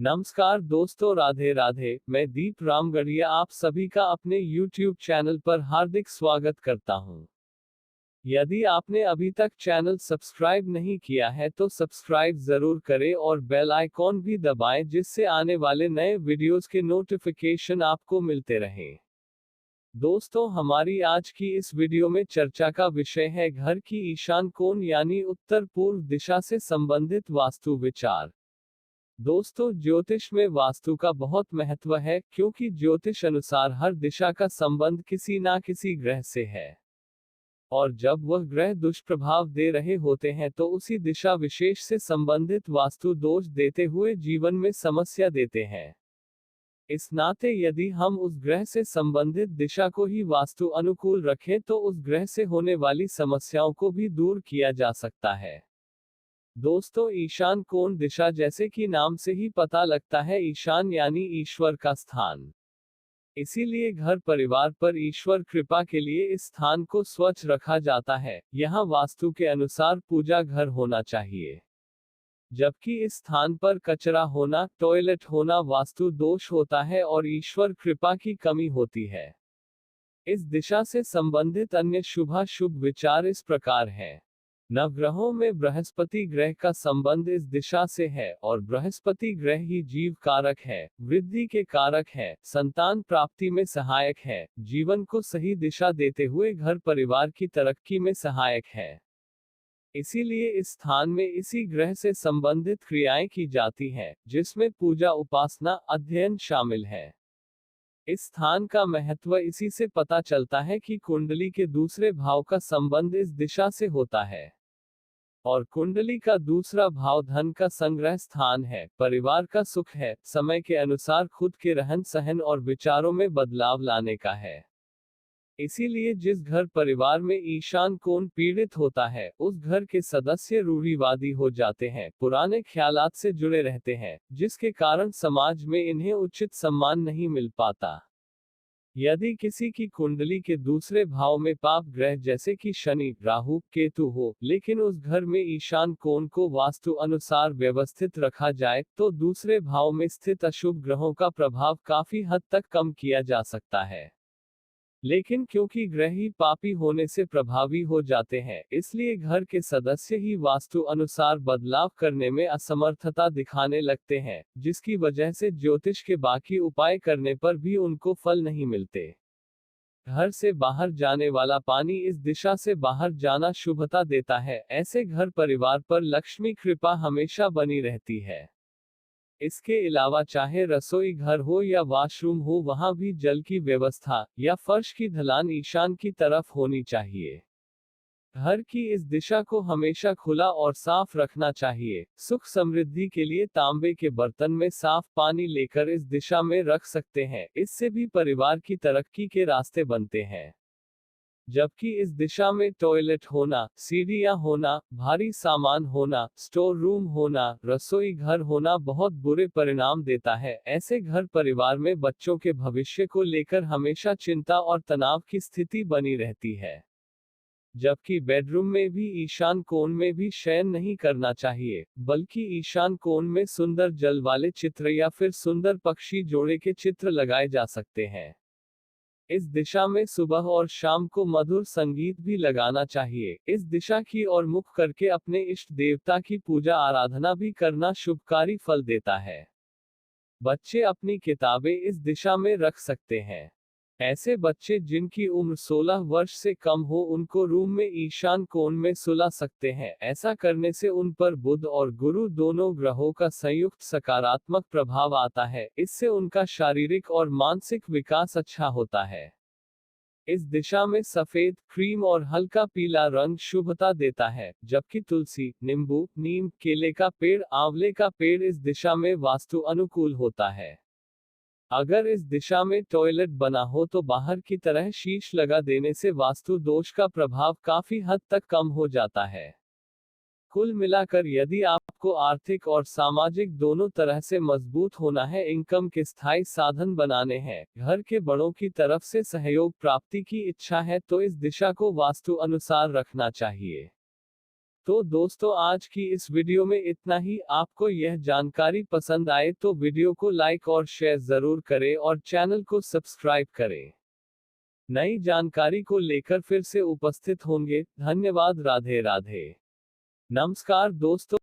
नमस्कार दोस्तों, राधे राधे। मैं दीप रामगढ़िया आप सभी का अपने YouTube चैनल पर हार्दिक स्वागत करता हूं। यदि आपने अभी तक चैनल सब्सक्राइब नहीं किया है तो सब्सक्राइब जरूर करें और बेल आइकॉन भी दबाएं, जिससे आने वाले नए वीडियोस के नोटिफिकेशन आपको मिलते रहें। दोस्तों, हमारी आज की इस वीडियो में चर्चा का विषय है घर की ईशान कोण यानी उत्तर पूर्व दिशा से संबंधित वास्तु विचार। दोस्तों, ज्योतिष में वास्तु का बहुत महत्व है, क्योंकि ज्योतिष अनुसार हर दिशा का संबंध किसी ना किसी ग्रह से है। और जब वह ग्रह दुष्प्रभाव दे रहे होते हैं तो उसी दिशा विशेष से संबंधित वास्तु दोष देते हुए जीवन में समस्या देते हैं। इस नाते यदि हम उस ग्रह से संबंधित दिशा को ही वास्तु अनुकूल रखें तो उस ग्रह से होने वाली समस्याओं को भी दूर किया जा सकता है। दोस्तों, ईशान कोण दिशा जैसे कि नाम से ही पता लगता है, ईशान यानी ईश्वर का स्थान। इसीलिए घर परिवार पर ईश्वर कृपा के लिए इस स्थान को स्वच्छ रखा जाता है। यहाँ वास्तु के अनुसार पूजा घर होना चाहिए। जबकि इस स्थान पर कचरा होना, टॉयलेट होना वास्तु दोष होता है और ईश्वर कृपा की कमी होती है। इस दिशा से संबंधित अन्य शुभाशुभ विचार इस प्रकार हैं। नवग्रहों में बृहस्पति ग्रह का संबंध इस दिशा से है और बृहस्पति ग्रह ही जीव कारक है, वृद्धि के कारक है, संतान प्राप्ति में सहायक है, जीवन को सही दिशा देते हुए घर परिवार की तरक्की में सहायक है। इसीलिए इस स्थान में इसी ग्रह से संबंधित क्रियाएं की जाती हैं, जिसमें पूजा, उपासना, अध्ययन शामिल है। इस स्थान का महत्व इसी से पता चलता है कि कुंडली के दूसरे भाव का संबंध इस दिशा से होता है। और कुंडली का दूसरा भाव धन का संग्रह स्थान है, परिवार का सुख है, समय के अनुसार खुद के रहन सहन और विचारों में बदलाव लाने का है। इसीलिए जिस घर परिवार में ईशान कोण पीड़ित होता है, उस घर के सदस्य रूढ़िवादी हो जाते हैं, पुराने ख्यालात से जुड़े रहते हैं, जिसके कारण समाज में इन्हें उचित सम्मान नहीं मिल पाता। यदि किसी की कुंडली के दूसरे भाव में पाप ग्रह जैसे कि शनि, राहु, केतु हो, लेकिन उस घर में ईशान कोण को वास्तु अनुसार व्यवस्थित रखा जाए, तो दूसरे भाव में स्थित अशुभ ग्रहों का प्रभाव काफी हद तक कम किया जा सकता है। लेकिन क्योंकि ग्रह ही पापी होने से प्रभावी हो जाते हैं, इसलिए घर के सदस्य ही वास्तु अनुसार बदलाव करने में असमर्थता दिखाने लगते हैं, जिसकी वजह से ज्योतिष के बाकी उपाय करने पर भी उनको फल नहीं मिलते। घर से बाहर जाने वाला पानी इस दिशा से बाहर जाना शुभता देता है। ऐसे घर परिवार पर लक्ष्मी कृपा हमेशा बनी रहती है। इसके अलावा चाहे रसोई घर हो या वॉशरूम हो, वहां भी जल की व्यवस्था या फर्श की ढलान ईशान की तरफ होनी चाहिए। घर की इस दिशा को हमेशा खुला और साफ रखना चाहिए। सुख समृद्धि के लिए तांबे के बर्तन में साफ पानी लेकर इस दिशा में रख सकते हैं, इससे भी परिवार की तरक्की के रास्ते बनते हैं। जबकि इस दिशा में टॉयलेट होना, सीढ़ियां होना, भारी सामान होना, स्टोर रूम होना, रसोई घर होना बहुत बुरे परिणाम देता है। ऐसे घर परिवार में बच्चों के भविष्य को लेकर हमेशा चिंता और तनाव की स्थिति बनी रहती है। जबकि बेडरूम में भी ईशान कोण में भी शयन नहीं करना चाहिए, बल्कि ईशान कोण में सुंदर जल वाले चित्र या फिर सुंदर पक्षी जोड़े के चित्र लगाए जा सकते हैं। इस दिशा में सुबह और शाम को मधुर संगीत भी लगाना चाहिए। इस दिशा की ओर मुख करके अपने इष्ट देवता की पूजा आराधना भी करना शुभकारी फल देता है। बच्चे अपनी किताबें इस दिशा में रख सकते हैं। ऐसे बच्चे जिनकी उम्र 16 वर्ष से कम हो, उनको रूम में ईशान कोण में सुला सकते हैं। ऐसा करने से उन पर बुध और गुरु दोनों ग्रहों का संयुक्त सकारात्मक प्रभाव आता है। इससे उनका शारीरिक और मानसिक विकास अच्छा होता है। इस दिशा में सफेद, क्रीम और हल्का पीला रंग शुभता देता है, जबकि तुलसी, नींबू, नीम, केले का पेड़, आंवले का पेड़ इस दिशा में वास्तु अनुकूल होता है। अगर इस दिशा में टॉयलेट बना हो तो बाहर की तरह शीश लगा देने से वास्तु दोष का प्रभाव काफी हद तक कम हो जाता है। कुल मिलाकर यदि आपको आर्थिक और सामाजिक दोनों तरह से मजबूत होना है, इनकम के स्थायी साधन बनाने हैं, घर के बड़ों की तरफ से सहयोग प्राप्ति की इच्छा है, तो इस दिशा को वास्तु अनुसार रखना चाहिए। तो दोस्तों आज की इस वीडियो में इतना ही। आपको यह जानकारी पसंद आए तो वीडियो को लाइक और शेयर जरूर करें और चैनल को सब्सक्राइब करें। नई जानकारी को लेकर फिर से उपस्थित होंगे। धन्यवाद। राधे राधे। नमस्कार दोस्तों।